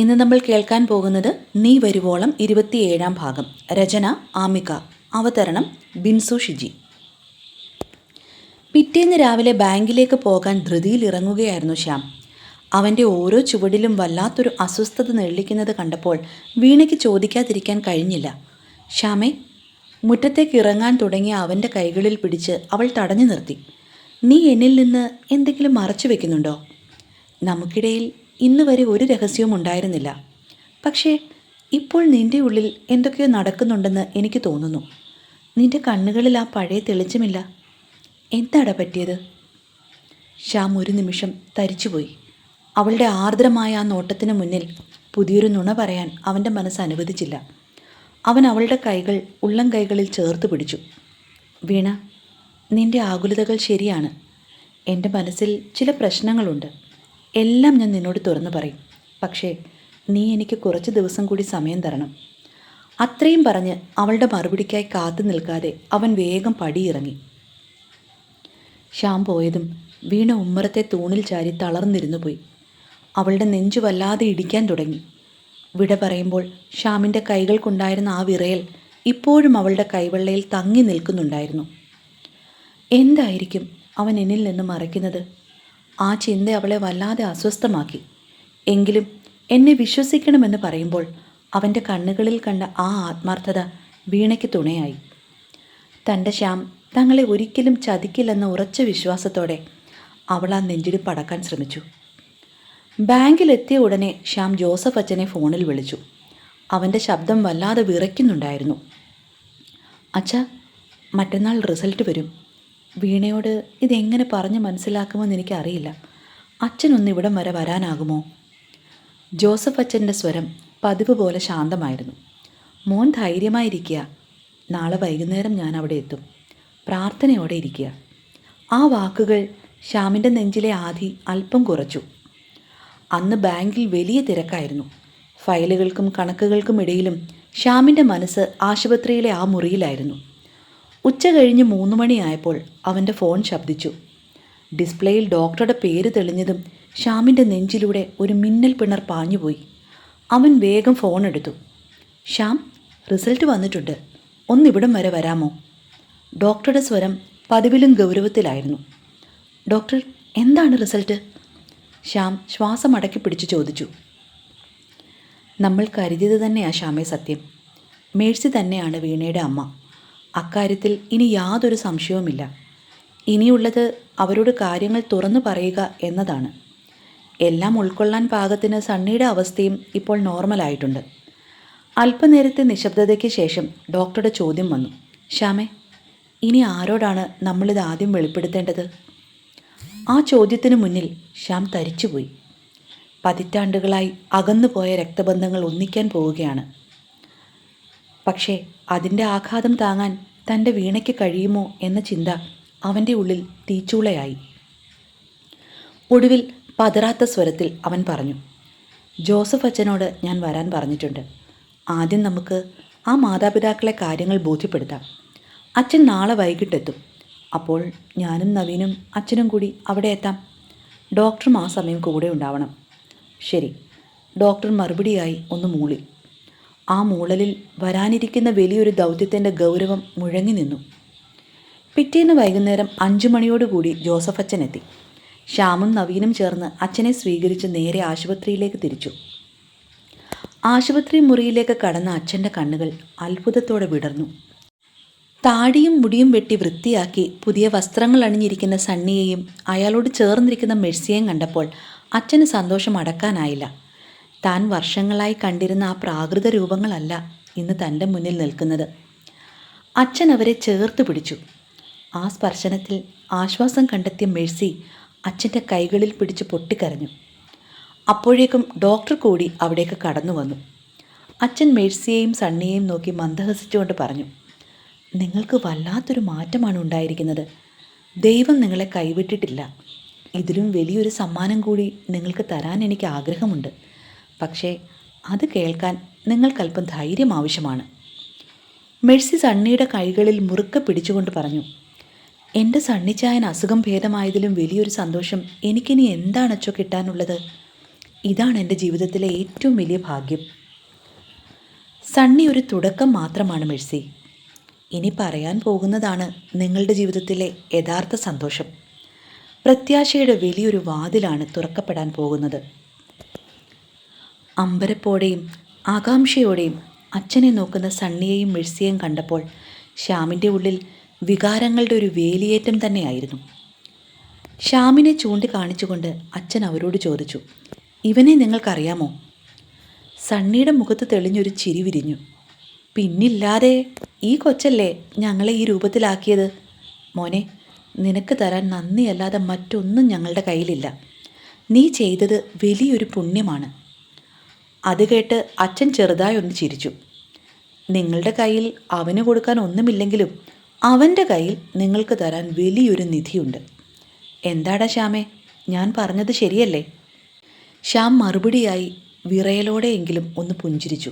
ഇന്ന് നമ്മൾ കേൾക്കാൻ പോകുന്നത് നീ വരുവോളം 27-ാം ഭാഗം. രചന ആമിക. അവതരണം ബിൻസു ഷിജി. പിറ്റേന്ന് രാവിലെ ബാങ്കിലേക്ക് പോകാൻ ധൃതിയിൽ ഇറങ്ങുകയായിരുന്നു ശ്യാം. അവൻ്റെ ഓരോ ചുവടിലും വല്ലാത്തൊരു അസ്വസ്ഥത നെള്ളിക്കുന്നത് കണ്ടപ്പോൾ വീണയ്ക്ക് ചോദിക്കാതിരിക്കാൻ കഴിഞ്ഞില്ല. ശ്യാമേ. മുറ്റത്തേക്ക് ഇറങ്ങാൻ തുടങ്ങിയ അവൻ്റെ കൈകളിൽ പിടിച്ച് അവൾ തടഞ്ഞു നിർത്തി. നീ എന്നിൽ നിന്ന് എന്തെങ്കിലും മറച്ചു വെക്കുന്നുണ്ടോ? നമുക്കിടയിൽ ഇന്ന് വരെ ഒരു രഹസ്യവും ഉണ്ടായിരുന്നില്ല. പക്ഷേ ഇപ്പോൾ നിൻ്റെ ഉള്ളിൽ എന്തൊക്കെയോ നടക്കുന്നുണ്ടെന്ന് എനിക്ക് തോന്നുന്നു. നിൻ്റെ കണ്ണുകളിൽ ആ പഴയ തെളിച്ചമില്ല. എന്താടാ പറ്റിയത്? ശ്യാം ഒരു നിമിഷം തരിച്ചുപോയി. അവളുടെ ആർദ്രമായ ആ നോട്ടത്തിന് മുന്നിൽ പുതിയൊരു നുണ പറയാൻ അവൻ്റെ മനസ്സ് അനുവദിച്ചില്ല. അവൻ അവളുടെ കൈകൾ ഉള്ളം കൈകളിൽ ചേർത്ത് പിടിച്ചു. വീണ, നിൻ്റെ ആകുലതകൾ ശരിയാണ്. എൻ്റെ മനസ്സിൽ ചില പ്രശ്നങ്ങളുണ്ട്. എല്ലാം ഞാൻ നിന്നോട് തുറന്നു പറയും. പക്ഷേ നീ എനിക്ക് കുറച്ച് ദിവസം കൂടി സമയം തരണം. അത്രയും പറഞ്ഞ് അവളുടെ മറുപടിക്കായി കാത്തു നിൽക്കാതെ അവൻ വേഗം പടിയിറങ്ങി. ശ്യാം പോയതും വീണ ഉമ്മറത്തെ തൂണിൽ ചാരി തളർന്നിരുന്നു പോയി. അവളുടെ നെഞ്ചു വല്ലാതെ ഇടിക്കാൻ തുടങ്ങി. വിട പറയുമ്പോൾ ശ്യാമിൻ്റെ കൈകൾക്കുണ്ടായിരുന്ന ആ വിറയൽ ഇപ്പോഴും അവളുടെ കൈവെള്ളയിൽ തങ്ങി നിൽക്കുന്നുണ്ടായിരുന്നു. എന്തായിരിക്കും അവൻ എന്നിൽ നിന്ന് മറയ്ക്കുന്നത്? ആ ചിന്ത അവളെ വല്ലാതെ അസ്വസ്ഥമാക്കി. എങ്കിലും എന്നെ വിശ്വസിക്കണമെന്ന് പറയുമ്പോൾ അവൻ്റെ കണ്ണുകളിൽ കണ്ട ആ ആത്മാർത്ഥത വീണയ്ക്ക് തുണയായി. തൻ്റെ ശ്യാം തങ്ങളെ ഒരിക്കലും ചതിക്കില്ലെന്ന ഉറച്ച വിശ്വാസത്തോടെ അവൾ ആ നെഞ്ചിടിപ്പ് അടക്കാൻ ശ്രമിച്ചു. ബാങ്കിലെത്തിയ ഉടനെ ശ്യാം ജോസഫ് അച്ഛനെ ഫോണിൽ വിളിച്ചു. അവൻ്റെ ശബ്ദം വല്ലാതെ വിറയ്ക്കുന്നുണ്ടായിരുന്നു. അച്ഛാ, മറ്റന്നാൾ റിസൾട്ട് വരും. വീണയോട് ഇതെങ്ങനെ പറഞ്ഞ് മനസ്സിലാക്കുമെന്ന് എനിക്കറിയില്ല. അച്ഛനൊന്ന് ഇവിടം വരെ വരാനാകുമോ? ജോസഫ് അച്ഛൻ്റെ സ്വരം പതിവ് പോലെ ശാന്തമായിരുന്നു. മോൻ ധൈര്യമായിരിക്കുക. നാളെ വൈകുന്നേരം ഞാൻ അവിടെ എത്തും. പ്രാർത്ഥനയോടെ ഇരിക്കുക. ആ വാക്കുകൾ ശ്യാമിൻ്റെ നെഞ്ചിലെ ആധി അല്പം കുറച്ചു. അന്ന് ബാങ്കിൽ വലിയ തിരക്കായിരുന്നു. ഫയലുകൾക്കും കണക്കുകൾക്കും ഇടയിലും ശ്യാമിൻ്റെ മനസ്സ് ആശുപത്രിയിലെ ആ മുറിയിലായിരുന്നു. ഉച്ച കഴിഞ്ഞ് 3 മണിയായപ്പോൾ അവൻ്റെ ഫോൺ ശബ്ദിച്ചു. ഡിസ്പ്ലേയിൽ ഡോക്ടറുടെ പേര് തെളിഞ്ഞതും ശ്യാമിൻ്റെ നെഞ്ചിലൂടെ ഒരു മിന്നൽ പിണർ പാഞ്ഞുപോയി. അവൻ വേഗം ഫോൺ എടുത്തു. ശ്യാം, റിസൾട്ട് വന്നിട്ടുണ്ട്. ഒന്നിവിടം വരെ വരാമോ? ഡോക്ടറുടെ സ്വരം പതിവിലും ഗൗരവത്തിലായിരുന്നു. ഡോക്ടർ, എന്താണ് റിസൾട്ട്? ശ്യാം ശ്വാസം അടക്കി പിടിച്ചു ചോദിച്ചു. നമ്മൾ കരുതിയത് തന്നെയാ ശ്യാമേ സത്യം. മേഴ്സി തന്നെയാണ് വീണയുടെ അമ്മ. അക്കാര്യത്തിൽ ഇനി യാതൊരു സംശയവുമില്ല. ഇനിയുള്ളത് അവരോട് കാര്യങ്ങൾ തുറന്നു പറയുക എന്നതാണ്. എല്ലാം ഉൾക്കൊള്ളാൻ പാകത്തിന് സണ്ണിയുടെ അവസ്ഥയും ഇപ്പോൾ നോർമലായിട്ടുണ്ട്. അല്പനേരത്തെ നിശബ്ദതയ്ക്ക് ശേഷം ഡോക്ടറുടെ ചോദ്യം വന്നു. ശ്യാമേ, ഇനി ആരോടാണ് നമ്മളിത് ആദ്യം വെളിപ്പെടുത്തേണ്ടത്? ആ ചോദ്യത്തിന് മുന്നിൽ ശ്യാം തരിച്ചുപോയി. പതിറ്റാണ്ടുകളായി അകന്നുപോയ രക്തബന്ധങ്ങൾ ഒന്നിക്കാൻ പോവുകയാണ്. പക്ഷേ അതിൻ്റെ ആഘാതം താങ്ങാൻ തൻ്റെ വീണയ്ക്ക് കഴിയുമോ എന്ന ചിന്ത അവൻ്റെ ഉള്ളിൽ തീച്ചൂളയായി. ഒടുവിൽ പതറാത്ത സ്വരത്തിൽ അവൻ പറഞ്ഞു, ജോസഫ് അച്ഛനോട് ഞാൻ വരാൻ പറഞ്ഞിട്ടുണ്ട്. ആദ്യം നമുക്ക് ആ മാതാപിതാക്കളെ കാര്യങ്ങൾ ബോധ്യപ്പെടുത്താം. അച്ഛൻ നാളെ വൈകിട്ടെത്തും. അപ്പോൾ ഞാനും നവീനും അച്ഛനും കൂടി അവിടെ എത്താം. ഡോക്ടറും ആ സമയം കൂടെ ഉണ്ടാവണം. ശരി, ഡോക്ടർ മറുപടിയായി ഒന്ന് മൂളി. ആ മൂളലിൽ വരാനിരിക്കുന്ന വലിയൊരു ദൗത്യത്തിൻ്റെ ഗൗരവം മുഴങ്ങി നിന്നു. പിറ്റേന്ന് വൈകുന്നേരം 5 മണിയോടുകൂടി ജോസഫ് അച്ഛൻ എത്തി. ശ്യാമും നവീനും ചേർന്ന് അച്ഛനെ സ്വീകരിച്ച് നേരെ ആശുപത്രിയിലേക്ക് തിരിച്ചു. ആശുപത്രി മുറിയിലേക്ക് കടന്ന അച്ഛൻ്റെ കണ്ണുകൾ അത്ഭുതത്തോടെ വിടർന്നു. താടിയും മുടിയും വെട്ടി വൃത്തിയാക്കി പുതിയ വസ്ത്രങ്ങൾ അണിഞ്ഞിരിക്കുന്ന സണ്ണിയെയും അയാളോട് ചേർന്നിരിക്കുന്ന മെഴ്സിയെയും കണ്ടപ്പോൾ അച്ഛന് സന്തോഷം അടക്കാനായില്ല. താൻ വർഷങ്ങളായി കണ്ടിരുന്ന ആ പ്രാകൃത രൂപങ്ങളല്ല ഇന്ന് തൻ്റെ മുന്നിൽ നിൽക്കുന്നത്. അച്ഛൻ അവരെ ചേർത്ത് പിടിച്ചു. ആ സ്പർശനത്തിൽ ആശ്വാസം കണ്ടെത്തിയ മെഴ്സി അച്ഛൻ്റെ കൈകളിൽ പിടിച്ച് പൊട്ടിക്കരഞ്ഞു. അപ്പോഴേക്കും ഡോക്ടർ കൂടി അവിടേക്ക് കടന്നു വന്നു. അച്ഛൻ മെഴ്സിയെയും സണ്ണിയെയും നോക്കി മന്ദഹസിച്ചുകൊണ്ട് പറഞ്ഞു, നിങ്ങൾക്ക് വല്ലാത്തൊരു മാറ്റമാണ് ഉണ്ടായിരിക്കുന്നത്. ദൈവം നിങ്ങളെ കൈവിട്ടിട്ടില്ല. ഇതിലും വലിയൊരു സമ്മാനം കൂടി നിങ്ങൾക്ക് തരാൻ എനിക്ക് ആഗ്രഹമുണ്ട്. പക്ഷേ അത് കേൾക്കാൻ നിങ്ങൾക്കല്പം ധൈര്യം ആവശ്യമാണ്. മെഴ്സി സണ്ണിയുടെ കൈകളിൽ മുറുക്കെ പിടിച്ചുകൊണ്ട് പറഞ്ഞു, എൻ്റെ സണ്ണിച്ചായൻ അസുഖം ഭേദമായതിലും വലിയൊരു സന്തോഷം എനിക്കിനി എന്താണച്ചോ കിട്ടാനുള്ളത്? ഇതാണ് എൻ്റെ ജീവിതത്തിലെ ഏറ്റവും വലിയ ഭാഗ്യം. സണ്ണി ഒരു തുടക്കം മാത്രമാണ് മെഴ്സി. ഇനി പറയാൻ പോകുന്നതാണ് നിങ്ങളുടെ ജീവിതത്തിലെ യഥാർത്ഥ സന്തോഷം. പ്രത്യാശയുടെ വലിയൊരു വാതിലാണ് തുറക്കപ്പെടാൻ പോകുന്നത്. അമ്പരപ്പോടെയും ആകാംക്ഷയോടെയും അച്ഛനെ നോക്കുന്ന സണ്ണിയെയും മെഴ്സിയെയും കണ്ടപ്പോൾ ശ്യാമിൻ്റെ ഉള്ളിൽ വികാരങ്ങളുടെ ഒരു വേലിയേറ്റം തന്നെയായിരുന്നു. ശ്യാമിനെ ചൂണ്ടിക്കാണിച്ചുകൊണ്ട് അച്ഛൻ അവരോട് ചോദിച്ചു, ഇവനെ നിങ്ങൾക്കറിയാമോ? സണ്ണിയുടെ മുഖത്ത് തെളിഞ്ഞൊരു ചിരി വിരിഞ്ഞു. പിന്നില്ലാതെ, ഈ കൊച്ചല്ലേ ഞങ്ങളെ ഈ രൂപത്തിലാക്കിയത്. മോനെ, നിനക്ക് തരാൻ നന്ദിയല്ലാതെ മറ്റൊന്നും ഞങ്ങളുടെ കയ്യിലില്ല. നീ ചെയ്തത് വലിയൊരു പുണ്യമാണ്. അത് കേട്ട് അച്ഛൻ ചെറുതായി ഒന്ന് ചിരിച്ചു. നിങ്ങളുടെ കയ്യിൽ അവന് കൊടുക്കാൻ ഒന്നുമില്ലെങ്കിലും അവൻ്റെ കയ്യിൽ നിങ്ങൾക്ക് തരാൻ വലിയൊരു നിധിയുണ്ട്. എന്താടാ ശ്യാമേ, ഞാൻ പറഞ്ഞത് ശരിയല്ലേ? ശ്യാം മറുപടിയായി വിറയലോടെയെങ്കിലും ഒന്ന് പുഞ്ചിരിച്ചു.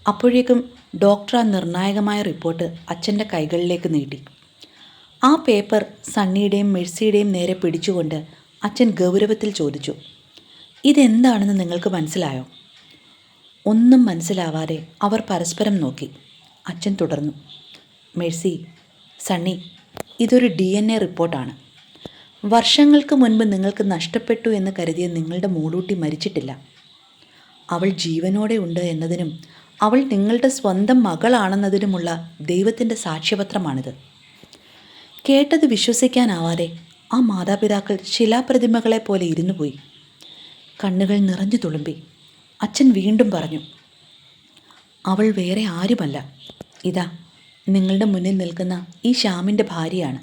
അപ്പോഴേക്കും ഡോക്ടർ ആ നിർണായകമായ റിപ്പോർട്ട് അച്ഛൻ്റെ കൈകളിലേക്ക് നീട്ടി. ആ പേപ്പർ സണ്ണിയുടെയും മെഴ്സിയുടെയും നേരെ പിടിച്ചുകൊണ്ട് അച്ഛൻ ഗൗരവത്തിൽ ചോദിച്ചു, ഇതെന്താണെന്ന് നിങ്ങൾക്ക് മനസ്സിലായോ? ഒന്നും മനസ്സിലാവാതെ അവർ പരസ്പരം നോക്കി. അച്ഛൻ തുടർന്നു, മെഴ്സി, സണ്ണി, ഇതൊരു DNA റിപ്പോർട്ടാണ്. വർഷങ്ങൾക്ക് മുൻപ് നിങ്ങൾക്ക് നഷ്ടപ്പെട്ടു എന്ന് കരുതിയ നിങ്ങളുടെ മൂളൂട്ടി മരിച്ചിട്ടില്ല. അവൾ ജീവനോടെ ഉണ്ട് എന്നതിനും അവൾ നിങ്ങളുടെ സ്വന്തം മകളാണെന്നതിനുമുള്ള ദൈവത്തിൻ്റെ സാക്ഷ്യപത്രമാണിത്. കേട്ടത് വിശ്വസിക്കാനാവാതെ ആ മാതാപിതാക്കൾ ശിലാപ്രതിമകളെ പോലെ ഇരുന്നു പോയി. കണ്ണുകൾ നിറഞ്ഞു തുളുമ്പി. അച്ഛൻ വീണ്ടും പറഞ്ഞു, അവൾ വേറെ ആരുമല്ല, ഇതാ നിങ്ങളുടെ മുന്നിൽ നിൽക്കുന്ന ഈ ശ്യാമിൻ്റെ ഭാര്യയാണ്.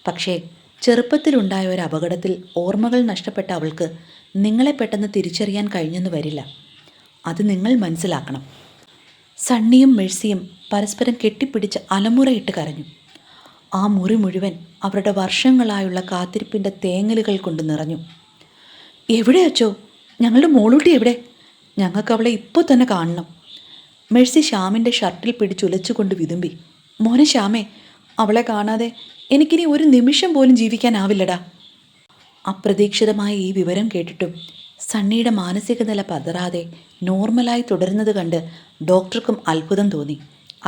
പക്ഷേ ചെറുപ്പത്തിലുണ്ടായ ഒരു അപകടത്തിൽ ഓർമ്മകൾ നഷ്ടപ്പെട്ട അവൾക്ക് നിങ്ങളെ പെട്ടെന്ന് തിരിച്ചറിയാൻ കഴിഞ്ഞെന്ന് വരില്ല. അത് നിങ്ങൾ മനസ്സിലാക്കണം. സണ്ണിയും മെഴ്സിയും പരസ്പരം കെട്ടിപ്പിടിച്ച് അലമുറയിട്ട് കരഞ്ഞു. ആ മുറി മുഴുവൻ അവരുടെ വർഷങ്ങളായുള്ള കാത്തിരിപ്പിൻ്റെ തേങ്ങലുകൾ കൊണ്ട് നിറഞ്ഞു. എവിടെ അച്ചോ? ഞങ്ങളുടെ മോളൂട്ടി എവിടെ? ഞങ്ങൾക്ക് അവളെ ഇപ്പോൾ തന്നെ കാണണം. മെഴ്സി ശ്യാമിൻ്റെ ഷർട്ടിൽ പിടിച്ചുലച്ചുകൊണ്ട് വിതുമ്പി. മോനെ ശ്യാമേ, അവളെ കാണാതെ എനിക്കിനി ഒരു നിമിഷം പോലും ജീവിക്കാനാവില്ലടാ. അപ്രതീക്ഷിതമായ ഈ വിവരം കേട്ടിട്ടും സണ്ണിയുടെ മാനസിക നില പതറാതെ നോർമലായി തുടരുന്നത് കണ്ട് ഡോക്ടർക്കും അത്ഭുതം തോന്നി.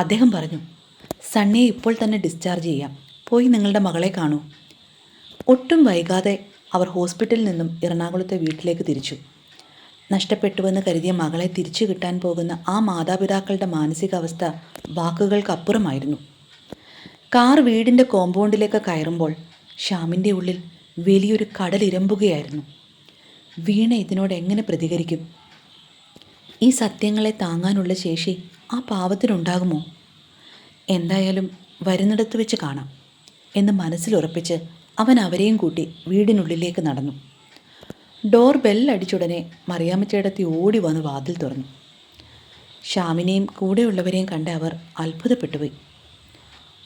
അദ്ദേഹം പറഞ്ഞു, സണ്ണിയെ ഇപ്പോൾ തന്നെ ഡിസ്ചാർജ് ചെയ്യാം. പോയി നിങ്ങളുടെ മകളെ കാണൂ. ഒട്ടും വൈകാതെ അവർ ഹോസ്പിറ്റലിൽ നിന്നും എറണാകുളത്തെ വീട്ടിലേക്ക് തിരിച്ചു. നഷ്ടപ്പെട്ടുവെന്ന് കരുതിയ മകളെ തിരിച്ചു കിട്ടാൻ പോകുന്ന ആ മാതാപിതാക്കളുടെ മാനസികാവസ്ഥ വാക്കുകൾക്കപ്പുറമായിരുന്നു. കാർ വീടിൻ്റെ കോമ്പൗണ്ടിലേക്ക് കയറുമ്പോൾ ശ്യാമിൻ്റെ ഉള്ളിൽ വലിയൊരു കടലിരമ്പുകയായിരുന്നു. വീണ ഇതിനോട് എങ്ങനെ പ്രതികരിക്കും? ഈ സത്യങ്ങളെ താങ്ങാനുള്ള ശേഷി ആ പാവത്തിനുണ്ടാകുമോ? എന്തായാലും വരുന്നിടത്ത് വെച്ച് കാണാം എന്ന് മനസ്സിലുറപ്പിച്ച് അവൻ അവരെയും കൂട്ടി വീടിനുള്ളിലേക്ക് നടന്നു. ഡോർ ബെല്ലടിച്ചുടനെ മറിയാമ്മച്ചേടത്തി ഓടി വന്ന് വാതിൽ തുറന്നു. ശ്യാമിനെയും കൂടെയുള്ളവരെയും കണ്ട് അവർ അത്ഭുതപ്പെട്ടുപോയി.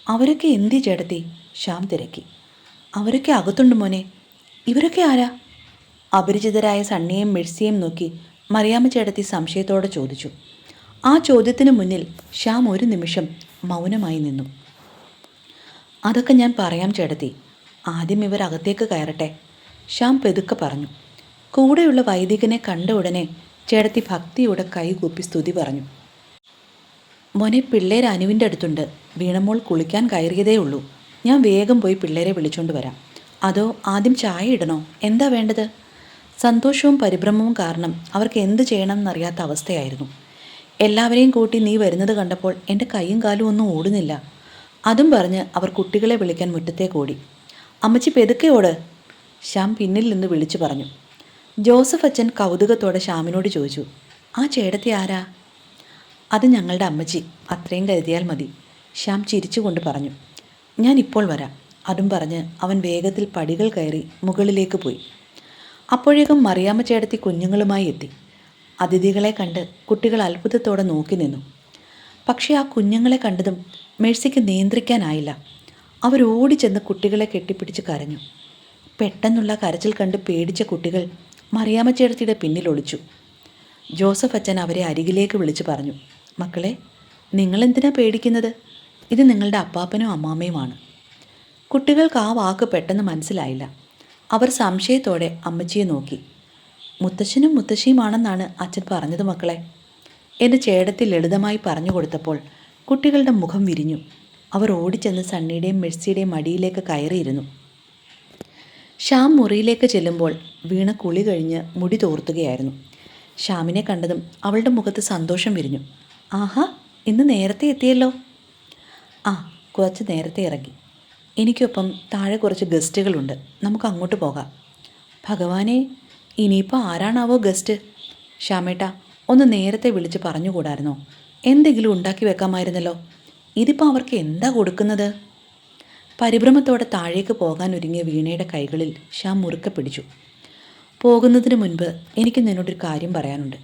അവരൊക്കെ എന്തി ചേട്ടത്തി? ശ്യാം തിരക്കി. അവരൊക്കെ അകത്തുണ്ട് മോനെ. ഇവരൊക്കെ ആരാ? അപരിചിതരായ സണ്ണിയെയും മെഴ്സിയെയും നോക്കി മറിയാമ്മ ചേട്ടത്തി സംശയത്തോടെ ചോദിച്ചു. ആ ചോദ്യത്തിന് മുന്നിൽ ശ്യാം ഒരു നിമിഷം മൗനമായി നിന്നു. അതൊക്കെ ഞാൻ പറയാം ചേട്ടത്തി, ആദ്യം ഇവർ അകത്തേക്ക് കയറട്ടെ, ശ്യാം പെതുക്കെ പറഞ്ഞു. കൂടെയുള്ള വൈദികനെ കണ്ട ഉടനെ ചേട്ടത്തി ഭക്തിയോടെ കൈകൂപ്പി സ്തുതി പറഞ്ഞു. മോനെ, പിള്ളേർ അനുവിൻ്റെ അടുത്തുണ്ട്. വീണമോൾ കുളിക്കാൻ കയറിയതേ ഉള്ളൂ. ഞാൻ വേഗം പോയി പിള്ളേരെ വിളിച്ചുകൊണ്ട് വരാം. അതോ ആദ്യം ചായ ഇടണോ? എന്താ വേണ്ടത്? സന്തോഷവും പരിഭ്രമവും കാരണം അവർക്ക് എന്ത് ചെയ്യണമെന്നറിയാത്ത അവസ്ഥയായിരുന്നു. എല്ലാവരെയും കൂട്ടി നീ വരുന്നത് കണ്ടപ്പോൾ എൻ്റെ കൈയും കാലും ഒന്നും ഓടുന്നില്ല. അതും പറഞ്ഞ് അവർ കുട്ടികളെ വിളിക്കാൻ മുറ്റത്തേക്ക് ഓടി. അമ്മച്ചി പെതുക്കെ ഓട്, ശ്യാം പിന്നിൽ നിന്ന് വിളിച്ചു പറഞ്ഞു. ജോസഫ് അച്ഛൻ കൗതുകത്തോടെ ശ്യാമിനോട് ചോദിച്ചു, ആ ചേട്ടത്തി ആരാ? അത് ഞങ്ങളുടെ അമ്മച്ചി, അത്രയും കരുതിയാൽ മതി, ശ്യാം ചിരിച്ചുകൊണ്ട് പറഞ്ഞു. ഞാൻ ഇപ്പോൾ വരാം. അതും പറഞ്ഞ് അവൻ വേഗത്തിൽ പടികൾ കയറി മുകളിലേക്ക് പോയി. അപ്പോഴേക്കും മറിയാമ്മ ചേട്ടത്തി കുഞ്ഞുങ്ങളുമായി എത്തി. അതിഥികളെ കണ്ട് കുട്ടികൾ അത്ഭുതത്തോടെ നോക്കി നിന്നു. പക്ഷേ ആ കുഞ്ഞുങ്ങളെ കണ്ടതും മെഴ്സിക്ക് നിയന്ത്രിക്കാനായില്ല. അവരോടിച്ചെന്ന് കുട്ടികളെ കെട്ടിപ്പിടിച്ച് കരഞ്ഞു. പെട്ടെന്നുള്ള കരച്ചിൽ കണ്ട് പേടിച്ച കുട്ടികൾ മറിയാമ്മ ചേട്ടത്തിയുടെ പിന്നിൽ ഒളിച്ചു. ജോസഫ് അച്ഛൻ അവരെ അരികിലേക്ക് വിളിച്ചു പറഞ്ഞു, മക്കളെ, നിങ്ങളെന്തിനാ പേടിക്കുന്നത്? ഇത് നിങ്ങളുടെ അപ്പാപ്പനും അമ്മാമ്മയുമാണ്. കുട്ടികൾക്ക് ആ വാക്ക് പെട്ടെന്ന് മനസ്സിലായില്ല. അവർ സംശയത്തോടെ അമ്മച്ചിയെ നോക്കി. മുത്തശ്ശനും മുത്തശ്ശിയുമാണെന്നാണ് അച്ഛൻ പറഞ്ഞത് മക്കളെ. എൻ്റെ ചേടത്തിൽ ലളിതമായി പറഞ്ഞു കൊടുത്തപ്പോൾ കുട്ടികളുടെ മുഖം വിരിഞ്ഞു. അവർ ഓടിച്ചെന്ന് സണ്ണിയുടെയും മെഴ്സിയുടെയും മടിയിലേക്ക് കയറിയിരുന്നു. ശ്യാം മുറിയിലേക്ക് ചെല്ലുമ്പോൾ വീണ കുളി കഴിഞ്ഞ് മുടി തോർത്തുകയായിരുന്നു. ശ്യാമിനെ കണ്ടതും അവളുടെ മുഖത്ത് സന്തോഷം വിരിഞ്ഞു. ആഹാ, ഇന്ന് നേരത്തെ എത്തിയല്ലോ. ആ, കുറച്ച് നേരത്തെ ഇറങ്ങി. എനിക്കൊപ്പം താഴെ കുറച്ച് ഗസ്റ്റുകളുണ്ട്, നമുക്ക് അങ്ങോട്ട് പോകാം. ഭഗവാനെ, ഇനിയിപ്പോൾ ആരാണാവോ ഗസ്റ്റ്? ശ്യാമേട്ടാ, ഒന്ന് നേരത്തെ വിളിച്ച് പറഞ്ഞുകൂടായിരുന്നോ? എന്തെങ്കിലും ഉണ്ടാക്കി വെക്കാമായിരുന്നല്ലോ. ഇതിപ്പോൾ അവർക്ക് എന്താ കൊടുക്കുന്നത്? പരിഭ്രമത്തോടെ താഴേക്ക് പോകാൻ ഒരുങ്ങിയ വീണയുടെ കൈകളിൽ ശ്യാം മുറുക്കെ പിടിച്ചു. പോകുന്നതിന് മുൻപ് എനിക്ക് നിന്നോടൊരു കാര്യം പറയാനുണ്ട്.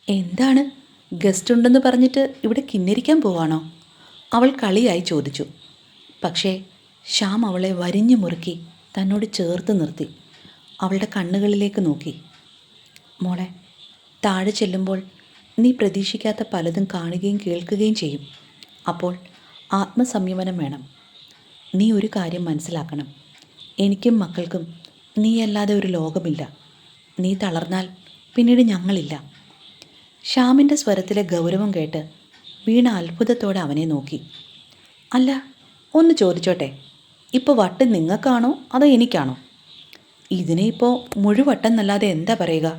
എന്താണ്? ഗസ്റ്റ് ഉണ്ടെന്ന് പറഞ്ഞിട്ട് ഇവിടെ കിന്നിരിക്കാൻ പോവാണോ? അവൾ കളിയായി ചോദിച്ചു. പക്ഷേ ശ്യാം അവളെ വരിഞ്ഞു മുറുക്കി തന്നോട് ചേർത്ത് നിർത്തി. അവളുടെ കണ്ണുകളിലേക്ക് നോക്കി. മോളെ, താഴെ ചെല്ലുമ്പോൾ നീ പ്രതീക്ഷിക്കാത്ത പലതും കാണുകയും കേൾക്കുകയും ചെയ്യും. അപ്പോൾ ആത്മസംയമനം വേണം. നീ ഒരു കാര്യം മനസ്സിലാക്കണം. എനിക്കും മക്കൾക്കും നീയല്ലാതെ ഒരു ലോകമില്ല. നീ തളർന്നാൽ പിന്നീട് ഞങ്ങളില്ല. ശ്യാമിൻ്റെ സ്വരത്തിലെ ഗൗരവം കേട്ട് വീണ അത്ഭുതത്തോടെ അവനെ നോക്കി. അല്ല, ഒന്ന് ചോദിച്ചോട്ടെ, ഇപ്പോൾ വട്ട് നിങ്ങൾക്കാണോ അതോ എനിക്കാണോ? ഇതിനെ ഇപ്പോൾ മുഴുവട്ടെന്നല്ലാതെ എന്താ പറയുക?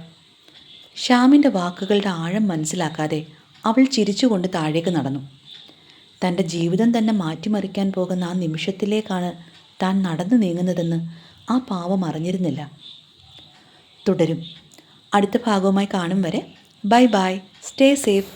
ശ്യാമിൻ്റെ വാക്കുകളുടെ ആഴം മനസ്സിലാക്കാതെ അവൾ ചിരിച്ചുകൊണ്ട് താഴേക്ക് നടന്നു. തൻ്റെ ജീവിതം തന്നെ മാറ്റിമറിക്കാൻ പോകുന്ന ആ നിമിഷത്തിലേക്കാണ് താൻ നടന്നു നീങ്ങുന്നതെന്ന് ആ പാവം അറിഞ്ഞിരുന്നില്ല. തുടരും. അടുത്ത ഭാഗവുമായി കാണും വരെ ബൈ ബൈ, സ്റ്റേ സേഫ്.